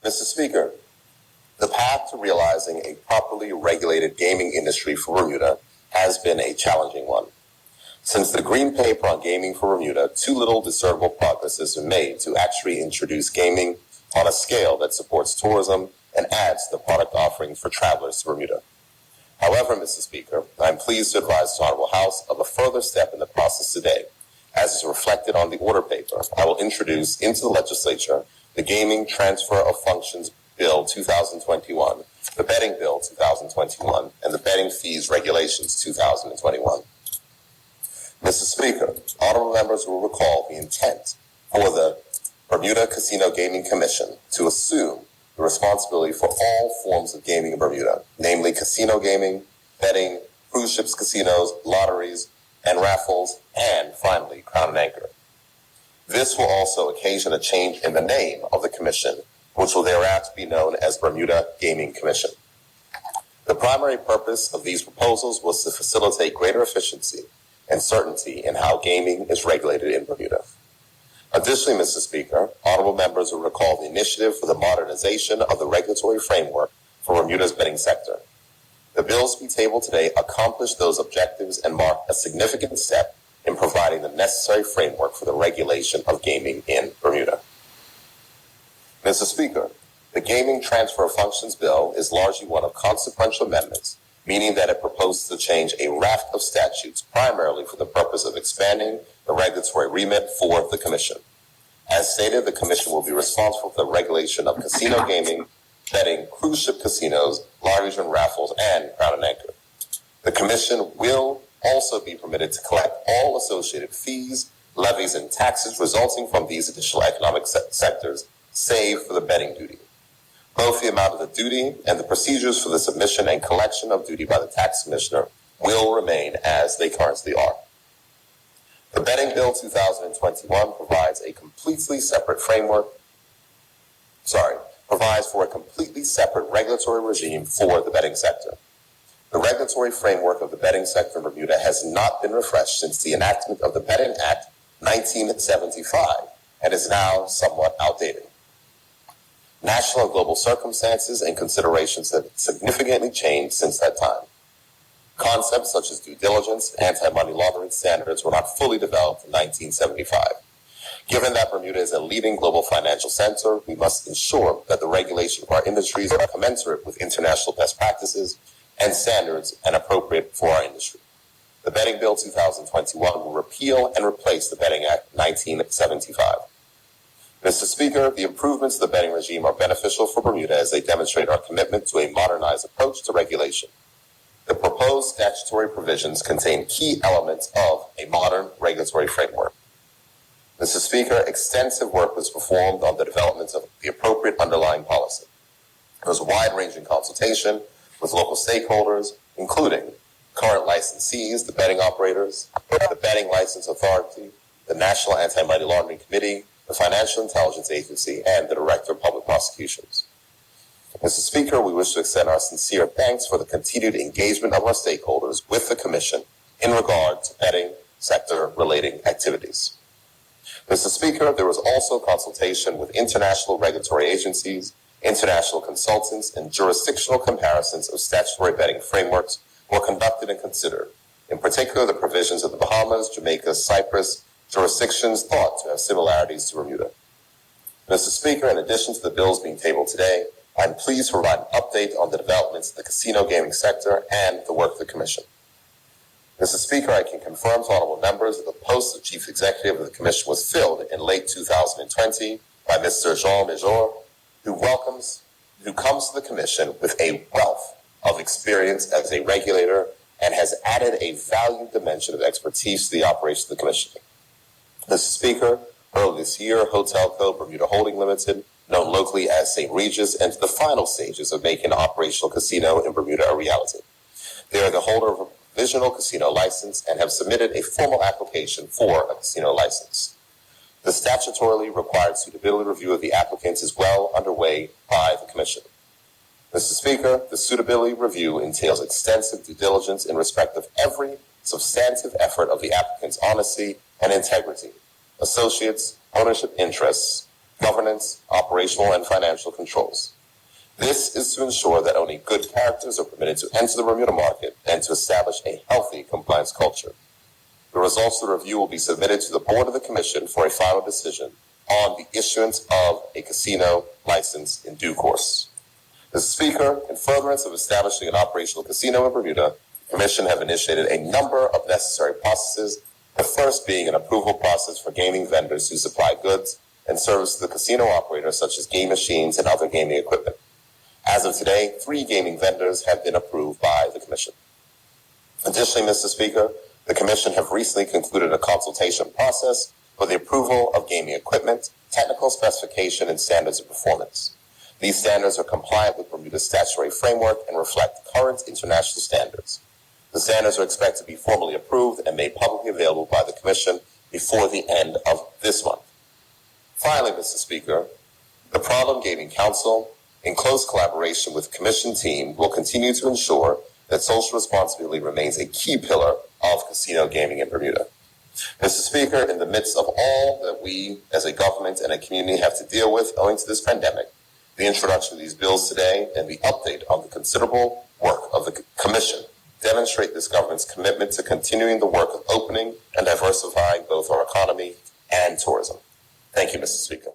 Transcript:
Mr. Speaker, the path to realizing a properly regulated gaming industry for Bermuda has been a challenging one. Since the Green Paper on Gaming for Bermuda, too little discernible progress has been made to actually introduce gaming on a scale that supports tourism and adds to the product offerings for travelers to Bermuda. However, Mr. Speaker, I am pleased to advise the Honorable House of a further step in the process today. As is reflected on the order paper, I will introduce into the legislature the Gaming Transfer of Functions Bill 2021, the Betting Bill 2021, and the Betting Fees Regulations 2021. Mr. Speaker, honorable members will recall the intent for the Bermuda Casino Gaming Commission to assume the responsibility for all forms of gaming in Bermuda, namely casino gaming, betting, cruise ships, casinos, lotteries, and raffles, and finally, Crown and Anchor. This will also occasion a change in the name of the commission, which will thereafter be known as Bermuda Gaming Commission. The primary purpose of these proposals was to facilitate greater efficiency and certainty in how gaming is regulated in Bermuda. Additionally, Mr. Speaker, honorable members will recall the initiative for the modernization of the regulatory framework for Bermuda's betting sector. The bills we table today accomplish those objectives and mark a significant step in providing the necessary framework for the regulation of gaming in Bermuda. Mr. Speaker, the Gaming Transfer of Functions Bill is largely one of consequential amendments, meaning that it proposes to change a raft of statutes primarily for the purpose of expanding the regulatory remit for the Commission. As stated, the Commission will be responsible for the regulation of casino gaming, betting, cruise ship casinos, lotteries and raffles, and Crown and Anchor. The Commission will also be permitted to collect all associated fees, levies, and taxes resulting from these additional economic sectors, save for the betting duty. Both the amount of the duty and the procedures for the submission and collection of duty by the tax commissioner will remain as they currently are. The Betting Bill 2021 provides for a completely separate regulatory regime for the betting sector. The regulatory framework of the betting sector in Bermuda has not been refreshed since the enactment of the Betting Act 1975 and is now somewhat outdated. National and global circumstances and considerations have significantly changed since that time. Concepts such as due diligence and anti-money laundering standards were not fully developed in 1975. Given that Bermuda is a leading global financial center, we must ensure that the regulation of our industries are commensurate with international best practices and standards and appropriate for our industry. The Betting Bill 2021 will repeal and replace the Betting Act 1975. Mr. Speaker, the improvements to the betting regime are beneficial for Bermuda as they demonstrate our commitment to a modernized approach to regulation. The proposed statutory provisions contain key elements of a modern regulatory framework. Mr. Speaker, extensive work was performed on the development of the appropriate underlying policy. There was wide-ranging consultation with local stakeholders, including current licensees, the betting operators, the Betting License Authority, the National Anti-Money Laundering Committee, the Financial Intelligence Agency, and the Director of Public Prosecutions. Mr. Speaker, we wish to extend our sincere thanks for the continued engagement of our stakeholders with the Commission in regard to betting sector-relating activities. Mr. Speaker, there was also consultation with international regulatory agencies, international consultants, and jurisdictional comparisons of statutory betting frameworks were conducted and considered. In particular, the provisions of the Bahamas, Jamaica, Cyprus, jurisdictions thought to have similarities to Bermuda. Mr. Speaker, in addition to the bills being tabled today, I am pleased to provide an update on the developments in the casino gaming sector and the work of the Commission. Mr. Speaker, I can confirm to honorable members that the post of Chief Executive of the Commission was filled in late 2020 by Mr. Jean Major, who comes to the Commission with a wealth of experience as a regulator and has added a valued dimension of expertise to the operation of the Commission. Mr. Speaker, early this year, Hotel Co. Bermuda Holding Limited, known locally as St. Regis, entered the final stages of making an operational casino in Bermuda a reality. They are the holder of a provisional casino license and have submitted a formal application for a casino license. The statutorily required suitability review of the applicants is well underway by the Commission. Mr. Speaker, the suitability review entails extensive due diligence in respect of every substantive effort of the applicant's honesty and integrity, associates, ownership interests, governance, operational, and financial controls. This is to ensure that only good characters are permitted to enter the Bermuda market and to establish a healthy compliance culture. The results of the review will be submitted to the Board of the Commission for a final decision on the issuance of a casino license in due course. Mr. Speaker, in furtherance of establishing an operational casino in Bermuda, the Commission have initiated a number of necessary processes, the first being an approval process for gaming vendors who supply goods and service to the casino operators such as game machines and other gaming equipment. As of today, 3 gaming vendors have been approved by the Commission. Additionally, Mr. Speaker, the Commission have recently concluded a consultation process for the approval of gaming equipment, technical specification, and standards of performance. These standards are compliant with Bermuda's statutory framework and reflect current international standards. The standards are expected to be formally approved and made publicly available by the Commission before the end of this month. Finally, Mr. Speaker, the Problem Gaming Council, in close collaboration with the Commission team, will continue to ensure that social responsibility remains a key pillar of casino gaming in Bermuda. Mr. Speaker, in the midst of all that we as a government and a community have to deal with owing to this pandemic, the introduction of these bills today and the update on the considerable work of the Commission demonstrate this government's commitment to continuing the work of opening and diversifying both our economy and tourism. Thank you, Mr. Speaker.